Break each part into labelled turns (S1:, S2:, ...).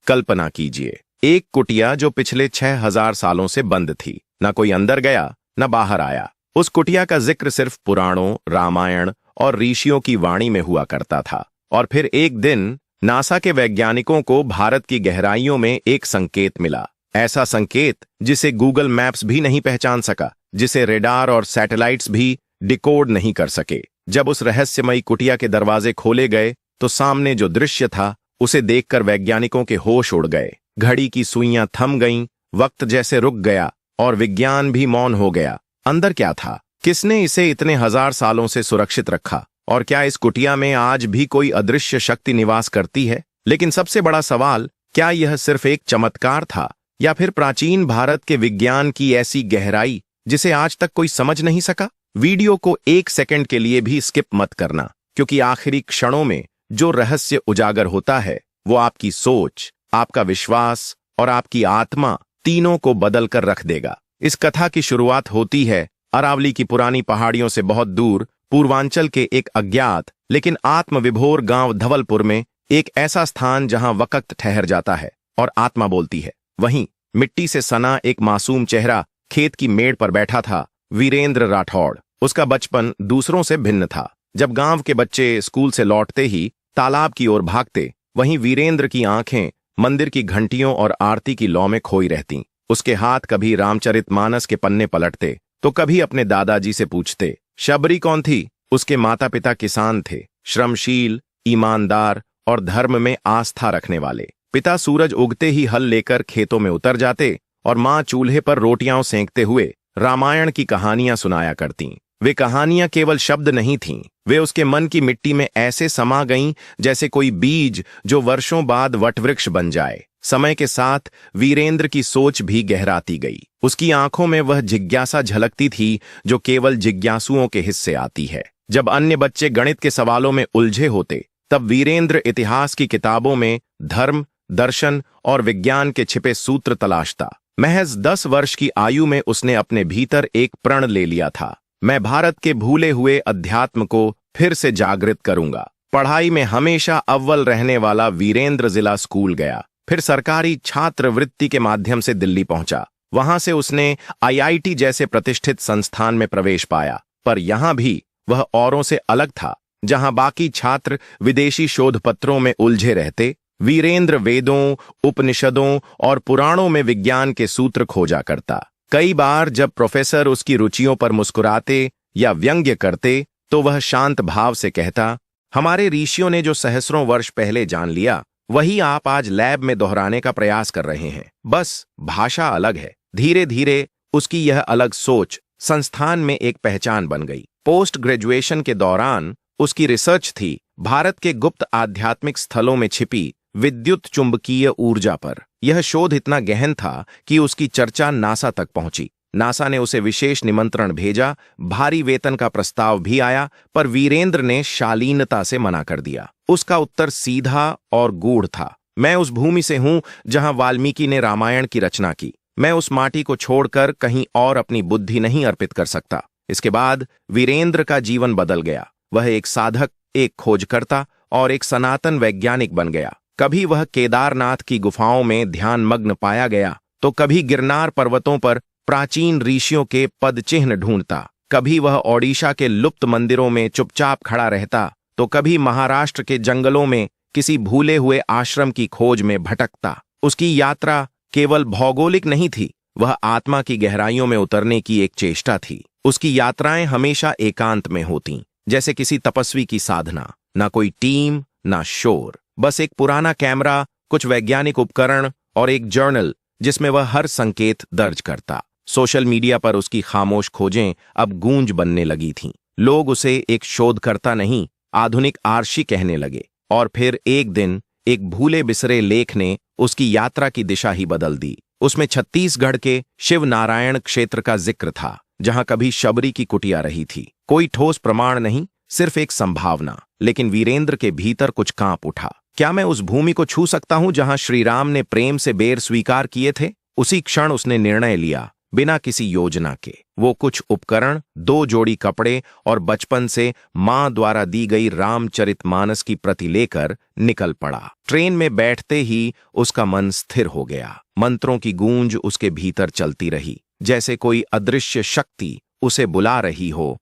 S1: कल्पना कीजिए, एक कुटिया जो पिछले 6000 सालों से बंद थी। न कोई अंदर गया न बाहर आया। उस कुटिया का जिक्र सिर्फ पुराणों, रामायण और ऋषियों की वाणी में हुआ करता था। और फिर एक दिन नासा के वैज्ञानिकों को भारत की गहराइयों में एक संकेत मिला। ऐसा संकेत जिसे गूगल मैप्स भी नहीं पहचान सका, जिसे रेडार और सैटेलाइट्स भी डिकोड नहीं कर सके। जब उस रहस्यमयी कुटिया के दरवाजे खोले गए तो सामने जो दृश्य था उसे देखकर वैज्ञानिकों के होश उड़ गए। घड़ी की सुइयां थम गईं, वक्त जैसे रुक गया और विज्ञान भी मौन हो गया। अंदर क्या था? किसने इसे इतने हजार सालों से सुरक्षित रखा? और क्या इस कुटिया में आज भी कोई अदृश्य शक्ति निवास करती है? लेकिन सबसे बड़ा सवाल, क्या यह सिर्फ एक चमत्कार था या फिर प्राचीन भारत के विज्ञान की ऐसी गहराई जिसे आज तक कोई समझ नहीं सका? वीडियो को 1 सेकंड के लिए भी स्किप मत करना, क्योंकि आखिरी क्षणों में जो रहस्य उजागर होता है वो आपकी सोच, आपका विश्वास और आपकी आत्मा तीनों को बदल कर रख देगा। इस कथा की शुरुआत होती है अरावली की पुरानी पहाड़ियों से बहुत दूर पूर्वांचल के एक अज्ञात लेकिन आत्मविभोर गांव धवलपुर में। एक ऐसा स्थान जहां वक्त ठहर जाता है और आत्मा बोलती है। वहीं मिट्टी से सना एक मासूम चेहरा खेत की मेड़ पर बैठा था, वीरेंद्र राठौड़। उसका बचपन दूसरों से भिन्न था। जब गांव के बच्चे स्कूल से लौटते ही तालाब की ओर भागते, वहीं वीरेंद्र की आंखें मंदिर की घंटियों और आरती की लौ में खोई रहतीं। उसके हाथ कभी रामचरितमानस के पन्ने पलटते तो कभी अपने दादाजी से पूछते। शबरी कौन थी? उसके माता पिता किसान थे, श्रमशील, ईमानदार और धर्म में आस्था रखने वाले। पिता सूरज उगते ही हल लेकर खेतों में उतर जाते और माँ चूल्हे पर रोटियां सेंकते हुए रामायण की कहानियां सुनाया करतीं। वे कहानियां केवल शब्द नहीं थीं, वे उसके मन की मिट्टी में ऐसे समा गईं जैसे कोई बीज जो वर्षों बाद वटवृक्ष बन जाए। समय के साथ वीरेंद्र की सोच भी गहराती गई। उसकी आंखों में वह जिज्ञासा झलकती थी जो केवल जिज्ञासुओं के हिस्से आती है। जब अन्य बच्चे गणित के सवालों में उलझे होते, तब वीरेंद्र इतिहास की किताबों में धर्म, दर्शन और विज्ञान के छिपे सूत्र तलाशता। महज 10 वर्ष की आयु में उसने अपने भीतर एक प्रण ले लिया था। मैं भारत के भूले हुए अध्यात्म को फिर से जागृत करूंगा। पढ़ाई में हमेशा अव्वल रहने वाला वीरेंद्र जिला स्कूल गया, फिर सरकारी छात्रवृत्ति के माध्यम से दिल्ली पहुंचा। वहां से उसने आईआईटी जैसे प्रतिष्ठित संस्थान में प्रवेश पाया। पर यहां भी वह औरों से अलग था। जहां बाकी छात्र विदेशी शोधपत्रों में उलझे रहते, वीरेंद्र वेदों, उपनिषदों और पुराणों में विज्ञान के सूत्र खोजा करता। कई बार जब प्रोफेसर उसकी रुचियों पर मुस्कुराते या व्यंग्य करते तो वह शांत भाव से कहता, हमारे ऋषियों ने जो सहस्रों वर्ष पहले जान लिया वही आप आज लैब में दोहराने का प्रयास कर रहे हैं, बस भाषा अलग है। धीरे धीरे उसकी यह अलग सोच संस्थान में एक पहचान बन गई। पोस्ट ग्रेजुएशन के दौरान उसकी रिसर्च थी भारत के गुप्त आध्यात्मिक स्थलों में छिपी विद्युत चुंबकीय ऊर्जा पर। यह शोध इतना गहन था कि उसकी चर्चा नासा तक पहुंची। नासा ने उसे विशेष निमंत्रण भेजा, भारी वेतन का प्रस्ताव भी आया, पर वीरेंद्र ने शालीनता से मना कर दिया। उसका उत्तर सीधा और गूढ़ था, मैं उस भूमि से हूं जहां वाल्मीकि ने रामायण की रचना की। मैं उस माटी को छोड़कर कहीं और अपनी बुद्धि नहीं अर्पित कर सकता। इसके बाद वीरेंद्र का जीवन बदल गया। वह एक साधक, एक खोजकर्ता और एक सनातन वैज्ञानिक बन गया। कभी वह केदारनाथ की गुफाओं में ध्यानमग्न पाया गया, तो कभी गिरनार पर्वतों पर प्राचीन ऋषियों के पदचिह्न ढूंढता। कभी वह ओडिशा के लुप्त मंदिरों में चुपचाप खड़ा रहता, तो कभी महाराष्ट्र के जंगलों में किसी भूले हुए आश्रम की खोज में भटकता। उसकी यात्रा केवल भौगोलिक नहीं थी, वह आत्मा की गहराइयों में उतरने की एक चेष्टा थी। उसकी यात्राएं हमेशा एकांत में होतीं, जैसे किसी तपस्वी की साधना। ना कोई टीम, ना शोर, बस एक पुराना कैमरा, कुछ वैज्ञानिक उपकरण और एक जर्नल जिसमें वह हर संकेत दर्ज करता। सोशल मीडिया पर उसकी खामोश खोजें अब गूंज बनने लगी थीं। लोग उसे एक शोधकर्ता नहीं, आधुनिक आर्षी कहने लगे। और फिर एक दिन एक भूले बिसरे लेख ने उसकी यात्रा की दिशा ही बदल दी। उसमें छत्तीसगढ़ के शिव नारायण क्षेत्र का जिक्र था, जहां कभी शबरी की कुटिया रही थी। कोई ठोस प्रमाण नहीं, सिर्फ एक संभावना। लेकिन वीरेंद्र के भीतर कुछ कांप उठा। क्या मैं उस भूमि को छू सकता हूं जहां श्री राम ने प्रेम से बेर स्वीकार किए थे? उसी क्षण उसने निर्णय लिया, बिना किसी योजना के। वो कुछ उपकरण, 2 जोड़ी कपड़े और बचपन से मां द्वारा दी गई रामचरितमानस की प्रति लेकर निकल पड़ा। ट्रेन में बैठते ही उसका मन स्थिर हो गया। मंत्रों की गूंज उसके भीतर चलती रही, जैसे कोई अदृश्य शक्ति उसे बुला रही हो।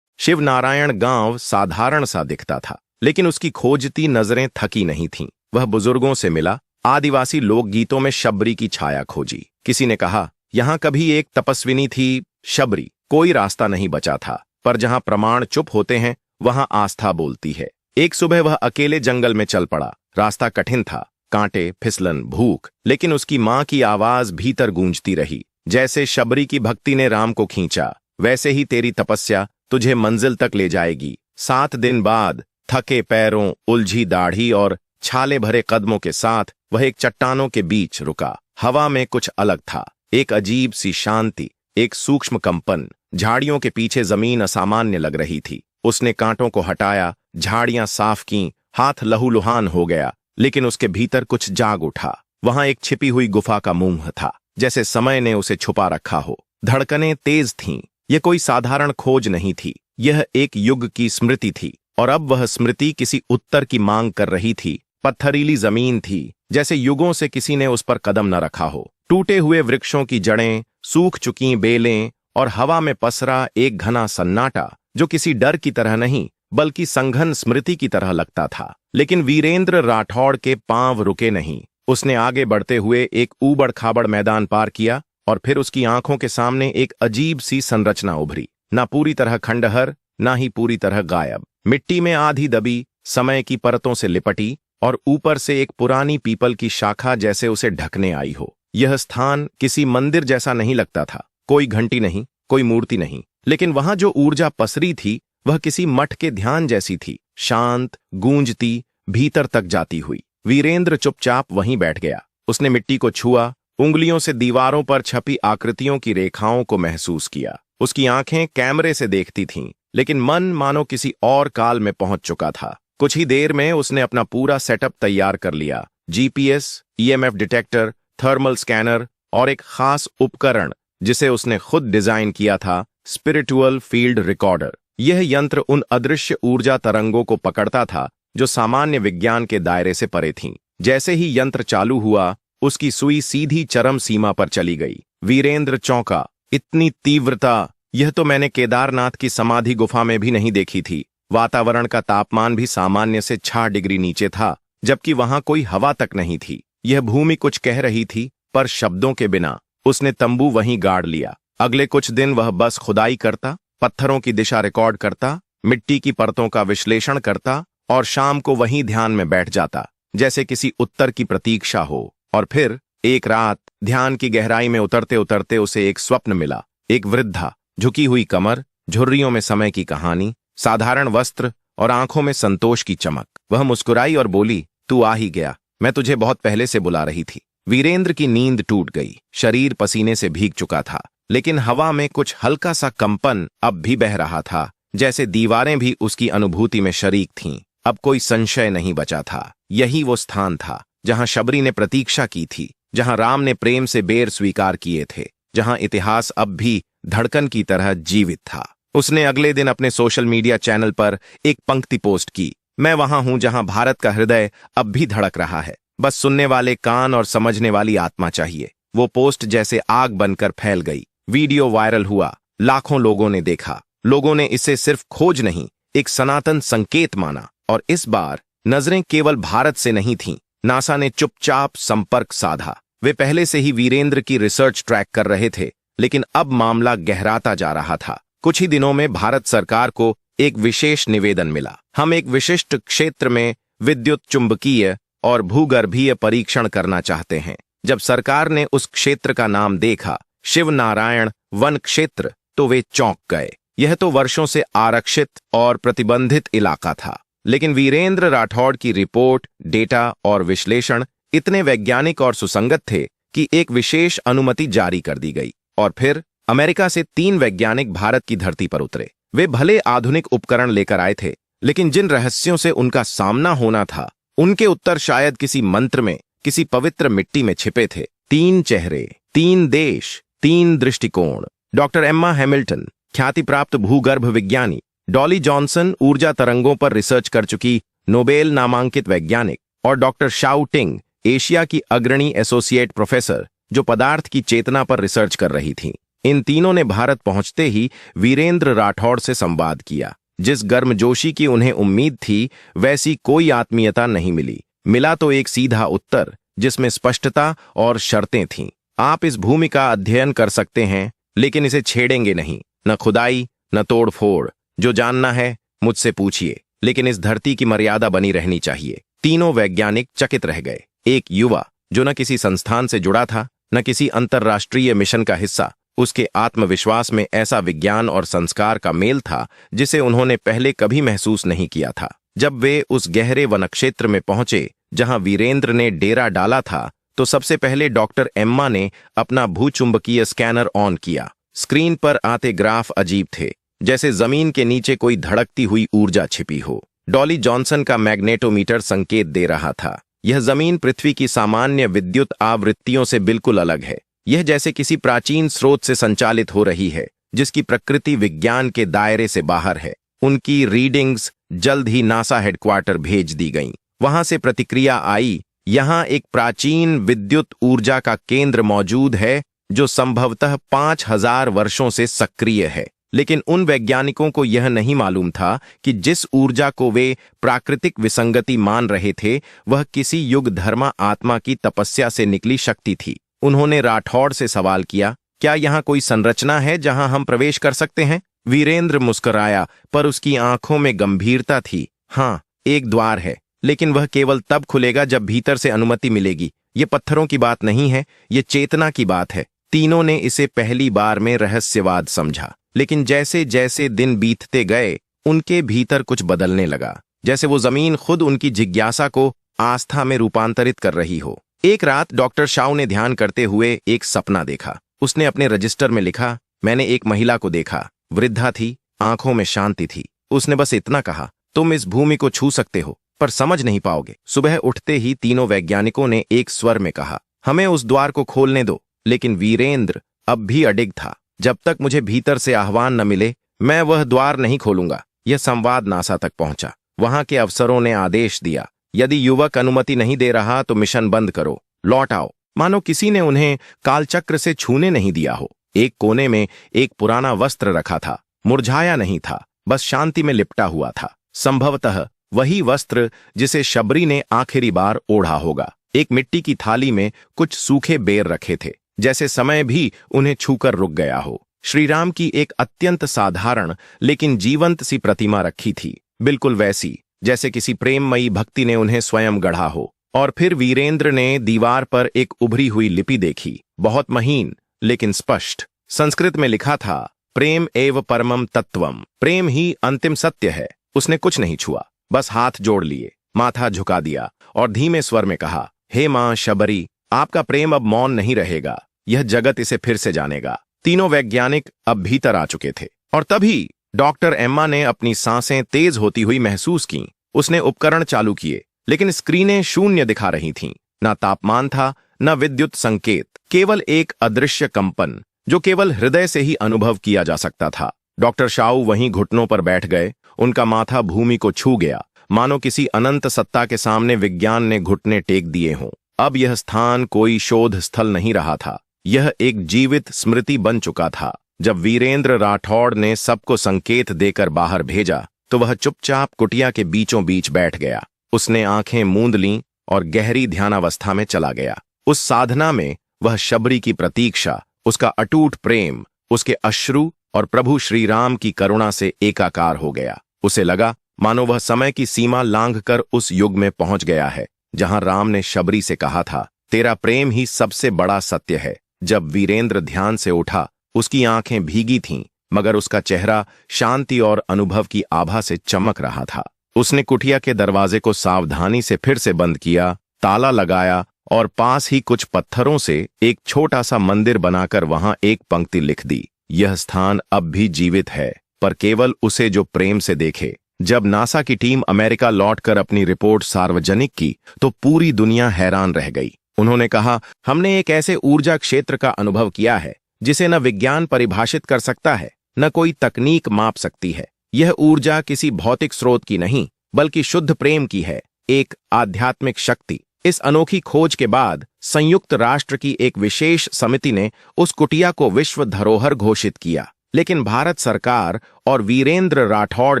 S1: शिवनारायण गांव साधारण सा दिखता था, लेकिन उसकी खोजती नजरें थकी नहीं थीं। वह बुजुर्गों से मिला, आदिवासी लोकगीतों में शबरी की छाया खोजी। किसी ने कहा, यहां कभी एक तपस्विनी थी शबरी। कोई रास्ता नहीं बचा था, पर जहां प्रमाण चुप होते हैं वहां आस्था बोलती है। एक सुबह वह अकेले जंगल में चल पड़ा। रास्ता कठिन था, कांटे, फिसलन, भूख, लेकिन उसकी मां की आवाज भीतर गूंजती रही। जैसे शबरी की भक्ति ने राम को खींचा, वैसे ही तेरी तपस्या तुझे मंजिल तक ले जाएगी। 7 दिन बाद थके पैरों, उलझी दाढ़ी और छाले भरे कदमों के साथ वह एक चट्टानों के बीच रुका। हवा में कुछ अलग था, एक अजीब सी शांति, एक सूक्ष्म कंपन। झाड़ियों के पीछे जमीन असामान्य लग रही थी। उसने कांटों को हटाया, झाड़ियां साफ कीं, हाथ लहूलुहान हो गया, लेकिन उसके भीतर कुछ जाग उठा। वहां एक छिपी हुई गुफा का मुंह था, जैसे समय ने उसे छुपा रखा हो। धड़कनें तेज थीं। यह कोई साधारण खोज नहीं थी, यह एक युग की स्मृति थी, और अब वह स्मृति किसी उत्तर की मांग कर रही थी। पत्थरीली जमीन थी, जैसे युगों से किसी ने उस पर कदम न रखा हो। टूटे हुए वृक्षों की जड़ें, सूख चुकी बेलें और हवा में पसरा एक घना सन्नाटा, जो किसी डर की तरह नहीं बल्कि संघन स्मृति की तरह लगता था। लेकिन वीरेंद्र राठौड़ के पांव रुके नहीं। उसने आगे बढ़ते हुए एक ऊबड़ खाबड़ मैदान पार किया, और फिर उसकी आंखों के सामने एक अजीब सी संरचना उभरी। ना पूरी तरह खंडहर, ना ही पूरी तरह गायब। मिट्टी में आधी दबी, समय की परतों से लिपटी, और ऊपर से एक पुरानी पीपल की शाखा जैसे उसे ढकने आई हो। यह स्थान किसी मंदिर जैसा नहीं लगता था। कोई घंटी नहीं, कोई मूर्ति नहीं, लेकिन वहां जो ऊर्जा पसरी थी वह किसी मठ के ध्यान जैसी थी, शांत, गूंजती, भीतर तक जाती हुई। वीरेंद्र चुपचाप वहीं बैठ गया। उसने मिट्टी को छुआ, उंगलियों से दीवारों पर छपी आकृतियों की रेखाओं को महसूस किया। उसकी आंखें कैमरे से देखती थीं, लेकिन मन मानो किसी और काल में पहुंच चुका था। कुछ ही देर में उसने अपना पूरा सेटअप तैयार कर लिया। GPS, EMF detector, thermal scanner और एक खास उपकरण जिसे उसने खुद डिजाइन किया था, स्पिरिचुअल फील्ड रिकॉर्डर। यह यंत्र उन अदृश्य ऊर्जा तरंगों को पकड़ता था जो सामान्य विज्ञान के दायरे से परे थीं। जैसे ही यंत्र चालू हुआ, उसकी सुई सीधी चरम सीमा पर चली गई। वीरेंद्र चौंका। इतनी तीव्रता, यह तो मैंने केदारनाथ की समाधि गुफा में भी नहीं देखी थी। वातावरण का तापमान भी सामान्य से 6 डिग्री नीचे था, जबकि वहां कोई हवा तक नहीं थी। यह भूमि कुछ कह रही थी, पर शब्दों के बिना। उसने तंबू वहीं गाड़ लिया। अगले कुछ दिन वह बस खुदाई करता, पत्थरों की दिशा रिकॉर्ड करता, मिट्टी की परतों का विश्लेषण करता, और शाम को वहीं ध्यान में बैठ जाता, जैसे किसी उत्तर की प्रतीक्षा हो। और फिर एक रात ध्यान की गहराई में उतरते उतरते उसे एक स्वप्न मिला। एक वृद्धा, झुकी हुई कमर, झुर्रियों में समय की कहानी, साधारण वस्त्र और आंखों में संतोष की चमक। वह मुस्कुराई और बोली, तू आ ही गया, मैं तुझे बहुत पहले से बुला रही थी। वीरेंद्र की नींद टूट गई। शरीर पसीने से भीग चुका था, लेकिन हवा में कुछ हल्का सा कंपन अब भी बह रहा था, जैसे दीवारें भी उसकी अनुभूति में शरीक थीं। अब कोई संशय नहीं बचा था, यही वो स्थान था जहां शबरी ने प्रतीक्षा की थी, जहां राम ने प्रेम से बेर स्वीकार किए थे, जहां इतिहास अब भी धड़कन की तरह जीवित था। उसने अगले दिन अपने सोशल मीडिया चैनल पर एक पंक्ति पोस्ट की, मैं वहां हूं जहां भारत का हृदय अब भी धड़क रहा है, बस सुनने वाले कान और समझने वाली आत्मा चाहिए। वो पोस्ट जैसे आग बनकर फैल गई। वीडियो वायरल हुआ, लाखों लोगों ने देखा। लोगों ने इसे सिर्फ खोज नहीं, एक सनातन संकेत माना। और इस बार नजरें केवल भारत से नहीं थीं। नासा ने चुपचाप संपर्क साधा। वे पहले से ही वीरेंद्र की रिसर्च ट्रैक कर रहे थे, लेकिन अब मामला गहराता जा रहा था। कुछ ही दिनों में भारत सरकार को एक विशेष निवेदन मिला। हम एक विशिष्ट क्षेत्र में विद्युत चुंबकीय और भूगर्भीय परीक्षण करना चाहते हैं। जब सरकार ने उस क्षेत्र का नाम देखा, शिवनारायण वन क्षेत्र, तो वे चौंक गए। यह तो वर्षों से आरक्षित और प्रतिबंधित इलाका था, लेकिन वीरेंद्र राठौड़ की रिपोर्ट, डेटा और विश्लेषण इतने वैज्ञानिक और सुसंगत थे कि एक विशेष अनुमति जारी कर दी गई। और फिर अमेरिका से 3 वैज्ञानिक भारत की धरती पर उतरे। वे भले आधुनिक उपकरण लेकर आए थे, लेकिन जिन रहस्यों से उनका सामना होना था, उनके उत्तर शायद किसी मंत्र में, किसी पवित्र मिट्टी में छिपे थे। 3 चेहरे, 3 देश, 3 दृष्टिकोण। डॉक्टर एम्मा हैमिल्टन, ख्याति प्राप्त भूगर्भ विज्ञानी। डॉली जॉनसन, ऊर्जा तरंगों पर रिसर्च कर चुकी नोबेल नामांकित वैज्ञानिक। और डॉक्टर शाओ टिंग, एशिया की अग्रणी एसोसिएट प्रोफेसर, जो पदार्थ की चेतना पर रिसर्च कर रही थीं। इन तीनों ने भारत पहुंचते ही वीरेंद्र राठौड़ से संवाद किया। जिस गर्मजोशी की उन्हें उम्मीद थी, वैसी कोई आत्मीयता नहीं मिली। मिला तो एक सीधा उत्तर, जिसमें स्पष्टता और शर्तें थीं। आप इस भूमि का अध्ययन कर सकते हैं, लेकिन इसे छेड़ेंगे नहीं। न खुदाई, न तोड़फोड़। जो जानना है मुझसे पूछिए, लेकिन इस धरती की मर्यादा बनी रहनी चाहिए। तीनों वैज्ञानिक चकित रह गए। एक युवा, जो न किसी संस्थान से जुड़ा था, न किसी अंतर्राष्ट्रीय मिशन का हिस्सा, उसके आत्मविश्वास में ऐसा विज्ञान और संस्कार का मेल था जिसे उन्होंने पहले कभी महसूस नहीं किया था। जब वे उस गहरे वनक्षेत्र में पहुंचे जहां वीरेंद्र ने डेरा डाला था, तो सबसे पहले डॉक्टर एम्मा ने अपना भूचुंबकीय स्कैनर ऑन किया। स्क्रीन पर आते ग्राफ अजीब थे, जैसे जमीन के नीचे कोई धड़कती हुई ऊर्जा छिपी हो। डॉली जॉनसन का मैग्नेटोमीटर संकेत दे रहा था, यह जमीन पृथ्वी की सामान्य विद्युत आवृत्तियों से बिल्कुल अलग है। यह जैसे किसी प्राचीन स्रोत से संचालित हो रही है, जिसकी प्रकृति विज्ञान के दायरे से बाहर है। उनकी रीडिंग्स जल्द ही नासा हेडक्वार्टर भेज दी गईं। वहां से प्रतिक्रिया आई, यहां एक प्राचीन विद्युत ऊर्जा का केंद्र मौजूद है जो संभवतः 5000 वर्षों से सक्रिय है। लेकिन उन वैज्ञानिकों को यह नहीं मालूम था कि जिस ऊर्जा को वे प्राकृतिक विसंगति मान रहे थे, वह किसी युग धर्मा आत्मा की तपस्या से निकली शक्ति थी। उन्होंने राठौड़ से सवाल किया, क्या यहाँ कोई संरचना है जहां हम प्रवेश कर सकते हैं? वीरेंद्र मुस्कुराया, पर उसकी आंखों में गंभीरता थी। हाँ, एक द्वार है, लेकिन वह केवल तब खुलेगा जब भीतर से अनुमति मिलेगी। ये पत्थरों की बात नहीं है, ये चेतना की बात है। तीनों ने इसे पहली बार में रहस्यवाद समझा, लेकिन जैसे जैसे दिन बीतते गए, उनके भीतर कुछ बदलने लगा, जैसे वो जमीन खुद उनकी जिज्ञासा को आस्था में रूपांतरित कर रही हो। एक रात डॉक्टर शाओ ने ध्यान करते हुए एक सपना देखा। उसने अपने रजिस्टर में लिखा, मैंने एक महिला को देखा, वृद्धा थी, आंखों में शांति थी। उसने बस इतना कहा, तुम इस भूमि को छू सकते हो, पर समझ नहीं पाओगे। सुबह उठते ही तीनों वैज्ञानिकों ने एक स्वर में कहा, हमें उस द्वार को खोलने दो। लेकिन वीरेंद्र अब भी अडिग था, जब तक मुझे भीतर से आह्वान न मिले, मैं वह द्वार नहीं खोलूंगा। यह संवाद नासा तक पहुंचा। वहां के अफसरों ने आदेश दिया, यदि युवक अनुमति नहीं दे रहा तो मिशन बंद करो, लौट आओ। मानो किसी ने उन्हें कालचक्र से छूने नहीं दिया हो। एक कोने में एक पुराना वस्त्र रखा था, मुरझाया नहीं था, बस शांति में लिपटा हुआ था। संभवतः वही वस्त्र जिसे शबरी ने आखिरी बार ओढ़ा होगा। एक मिट्टी की थाली में कुछ सूखे बेर रखे थे, जैसे समय भी उन्हें छूकर रुक गया हो। श्री राम की एक अत्यंत साधारण लेकिन जीवंत सी प्रतिमा रखी थी, बिल्कुल वैसी जैसे किसी प्रेममयी भक्ति ने उन्हें स्वयं गढ़ा हो। और फिर वीरेंद्र ने दीवार पर एक उभरी हुई लिपि देखी, बहुत महीन लेकिन स्पष्ट। संस्कृत में लिखा था, प्रेम एव परमम तत्वम, प्रेम ही अंतिम सत्य है। उसने कुछ नहीं छुआ, बस हाथ जोड़ लिए, माथा झुका दिया और धीमे स्वर में कहा, हे मां शबरी, आपका प्रेम अब मौन नहीं रहेगा, यह जगत इसे फिर से जानेगा। तीनों वैज्ञानिक अब भीतर आ चुके थे और तभी डॉक्टर एम्मा ने अपनी सांसें तेज होती हुई महसूस की। उसने उपकरण चालू किए, लेकिन स्क्रीनें शून्य दिखा रही थीं। न तापमान था, न विद्युत संकेत, केवल एक अदृश्य कंपन जो केवल हृदय से ही अनुभव किया जा सकता था। डॉक्टर शाओ वहीं घुटनों पर बैठ गए, उनका माथा भूमि को छू गया, मानो किसी अनंत सत्ता के सामने विज्ञान ने घुटने टेक दिए हों। अब यह स्थान कोई शोध स्थल नहीं रहा था, यह एक जीवित स्मृति बन चुका था। जब वीरेंद्र राठौड़ ने सबको संकेत देकर बाहर भेजा, तो वह चुपचाप कुटिया के बीचों बीच बैठ गया। उसने आंखें मूंद लीं और गहरी ध्यानावस्था में चला गया। उस साधना में वह शबरी की प्रतीक्षा, उसका अटूट प्रेम, उसके अश्रु और प्रभु श्री राम की करुणा से एकाकार हो गया। उसे लगा मानो वह समय की सीमा लांघकर उस युग में पहुंच गया है जहां राम ने शबरी से कहा था, तेरा प्रेम ही सबसे बड़ा सत्य है। जब वीरेंद्र ध्यान से उठा, उसकी आंखें भीगी थीं, मगर उसका चेहरा शांति और अनुभव की आभा से चमक रहा था। उसने कुटिया के दरवाजे को सावधानी से फिर से बंद किया, ताला लगाया और पास ही कुछ पत्थरों से एक छोटा सा मंदिर बनाकर वहां एक पंक्ति लिख दी, यह स्थान अब भी जीवित है, पर केवल उसे जो प्रेम से देखे। जब नासा की टीम अमेरिका लौटकर अपनी रिपोर्ट सार्वजनिक की, तो पूरी दुनिया हैरान रह गई। उन्होंने कहा, हमने एक ऐसे ऊर्जा क्षेत्र का अनुभव किया है जिसे न विज्ञान परिभाषित कर सकता है, न कोई तकनीक माप सकती है। यह ऊर्जा किसी भौतिक स्रोत की नहीं, बल्कि शुद्ध प्रेम की है, एक आध्यात्मिक शक्ति। इस अनोखी खोज के बाद संयुक्त राष्ट्र की एक विशेष समिति ने उस कुटिया को विश्व धरोहर घोषित किया। लेकिन भारत सरकार और वीरेंद्र राठौड़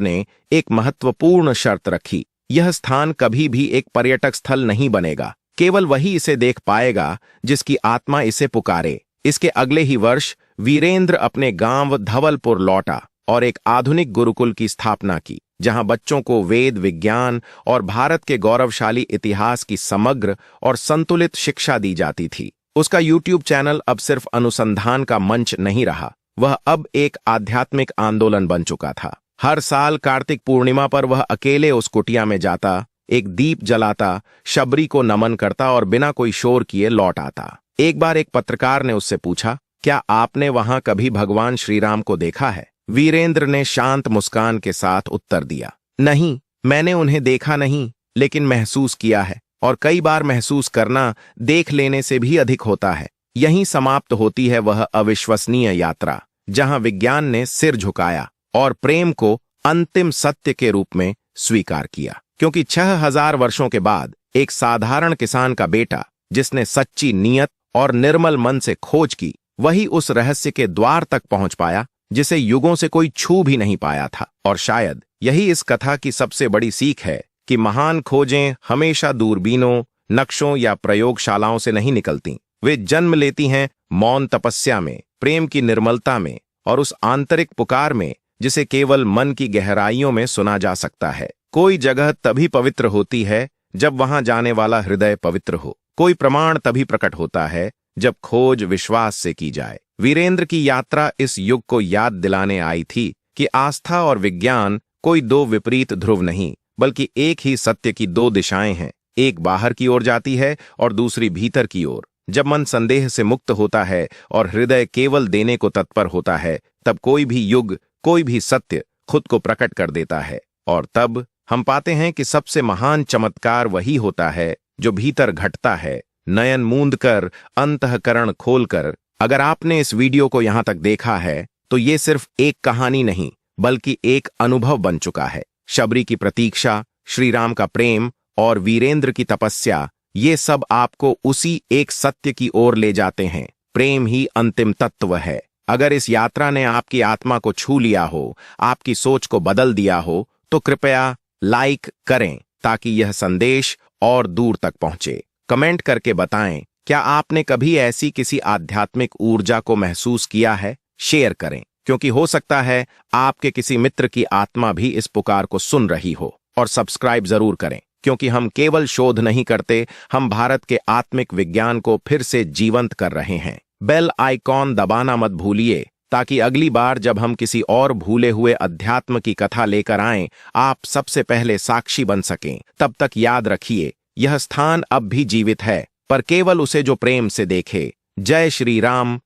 S1: ने एक महत्वपूर्ण शर्त रखी। यह स्थान कभी भी एक पर्यटक स्थल नहीं बनेगा। केवल वही इसे देख पाएगा जिसकी आत्मा इसे पुकारे। इसके अगले ही वर्ष वीरेंद्र अपने गांव धवलपुर लौटा और एक आधुनिक गुरुकुल की स्थापना की, जहां बच्चों को वेद, विज्ञान और भारत के गौरवशाली इतिहास की समग्र और संतुलित शिक्षा दी जाती थी। उसका यूट्यूब चैनल अब सिर्फ अनुसंधान का मंच नहीं रहा, वह अब एक आध्यात्मिक आंदोलन बन चुका था। हर साल कार्तिक पूर्णिमा पर वह अकेले उस कुटिया में जाता, एक दीप जलाता, शबरी को नमन करता और बिना कोई शोर किए लौट आता। एक बार एक पत्रकार ने उससे पूछा, क्या आपने वहां कभी भगवान श्री राम को देखा है? वीरेंद्र ने शांत मुस्कान के साथ उत्तर दिया, नहीं, मैंने उन्हें देखा नहीं, लेकिन महसूस किया है। और कई बार महसूस करना देख लेने से भी अधिक होता है। यहीं समाप्त होती है वह अविश्वसनीय यात्रा, जहां विज्ञान ने सिर झुकाया और प्रेम को अंतिम सत्य के रूप में स्वीकार किया। क्योंकि 6000 वर्षों के बाद एक साधारण किसान का बेटा, जिसने सच्ची नीयत और निर्मल मन से खोज की, वही उस रहस्य के द्वार तक पहुंच पाया जिसे युगों से कोई छू भी नहीं पाया था। और शायद यही इस कथा की सबसे बड़ी सीख है कि महान खोजें हमेशा दूरबीनों, नक्शों या प्रयोगशालाओं से नहीं निकलती। वे जन्म लेती हैं मौन तपस्या में, प्रेम की निर्मलता में और उस आंतरिक पुकार में जिसे केवल मन की गहराइयों में सुना जा सकता है। कोई जगह तभी पवित्र होती है जब वहां जाने वाला हृदय पवित्र हो। कोई प्रमाण तभी प्रकट होता है जब खोज विश्वास से की जाए। वीरेंद्र की यात्रा इस युग को याद दिलाने आई थी कि आस्था और विज्ञान कोई दो विपरीत ध्रुव नहीं, बल्कि एक ही सत्य की दो दिशाएं हैं। एक बाहर की ओर जाती है और दूसरी भीतर की ओर। जब मन संदेह से मुक्त होता है और हृदय केवल देने को तत्पर होता है, तब कोई भी युग, कोई भी सत्य खुद को प्रकट कर देता है। और तब हम पाते हैं कि सबसे महान चमत्कार वही होता है जो भीतर घटता है, नयन मूंद कर, अंतःकरण खोलकर। अगर आपने इस वीडियो को यहां तक देखा है तो ये सिर्फ एक कहानी नहीं, बल्कि एक अनुभव बन चुका है। शबरी की प्रतीक्षा, श्री राम का प्रेम और वीरेंद्र की तपस्या, ये सब आपको उसी एक सत्य की ओर ले जाते हैं। प्रेम ही अंतिम तत्व है। अगर इस यात्रा ने आपकी आत्मा को छू लिया हो, आपकी सोच को बदल दिया हो, तो कृपया लाइक करें ताकि यह संदेश और दूर तक पहुंचे। कमेंट करके बताएं, क्या आपने कभी ऐसी किसी आध्यात्मिक ऊर्जा को महसूस किया है? शेयर करें, क्योंकि हो सकता है आपके किसी मित्र की आत्मा भी इस पुकार को सुन रही हो। और सब्सक्राइब जरूर करें, क्योंकि हम केवल शोध नहीं करते, हम भारत के आत्मिक विज्ञान को फिर से जीवंत कर रहे हैं। बेल आइकॉन दबाना मत भूलिए, ताकि अगली बार जब हम किसी और भूले हुए अध्यात्म की कथा लेकर आएं, आप सबसे पहले साक्षी बन सकें। तब तक याद रखिए, यह स्थान अब भी जीवित है, पर केवल उसे जो प्रेम से देखे। जय श्री राम,